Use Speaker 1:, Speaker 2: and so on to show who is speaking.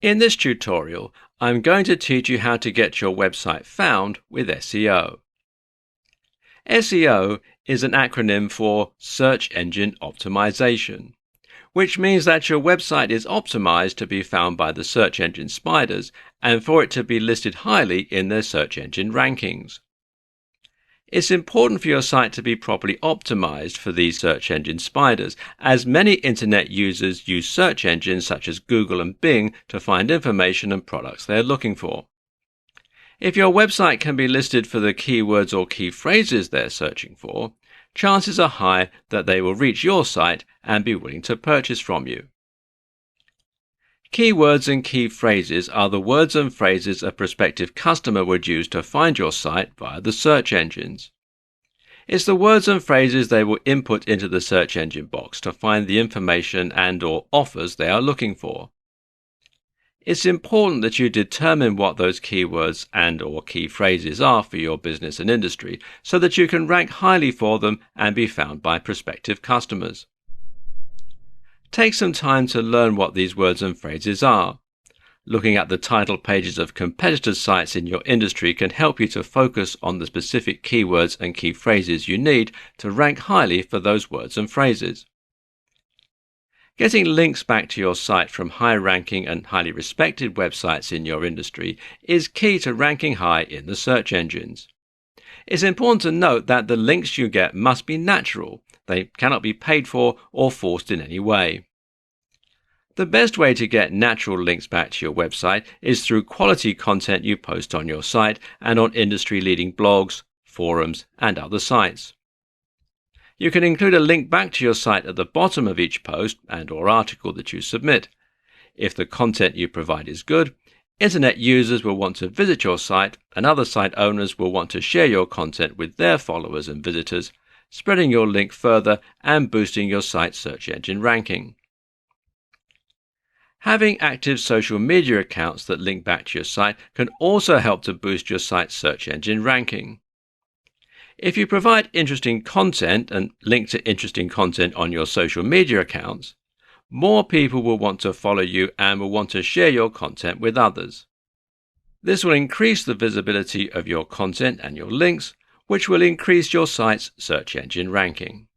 Speaker 1: In this tutorial, I'm going to teach you how to get your website found with SEO. SEO is an acronym for Search Engine Optimization, which means that your website is optimized to be found by the search engine spiders and for it to be listed highly in their search engine rankings. It's important for your site to be properly optimized for these search engine spiders, as many internet users use search engines such as Google and Bing to find information and products they are looking for. If your website can be listed for the keywords or key phrases they're searching for, chances are high that they will reach your site and be willing to purchase from you. Keywords and key phrases are the words and phrases a prospective customer would use to find your site via the search engines. It's the words and phrases they will input into the search engine box to find the information and/or offers they are looking for. It's important that you determine what those keywords and/or key phrases are for your business and industry so that you can rank highly for them and be found by prospective customers. Take some time to learn what these words and phrases are. Looking at the title pages of competitors' sites in your industry can help you to focus on the specific keywords and key phrases you need to rank highly for those words and phrases. Getting links back to your site from high-ranking and highly respected websites in your industry is key to ranking high in the search engines. It's important to note that the links you get must be natural. They cannot be paid for or forced in any way. The best way to get natural links back to your website is through quality content you post on your site and on industry-leading blogs, forums, and other sites. You can include a link back to your site at the bottom of each post and/or article that you submit. If the content you provide is good, Internet users will want to visit your site and other site owners will want to share your content with their followers and visitors, spreading your link further and boosting your site's search engine ranking. Having active social media accounts that link back to your site can also help to boost your site's search engine ranking. If you provide interesting content and link to interesting content on your social media accounts, more people will want to follow you and will want to share your content with others. This will increase the visibility of your content and your links, which will increase your site's search engine ranking.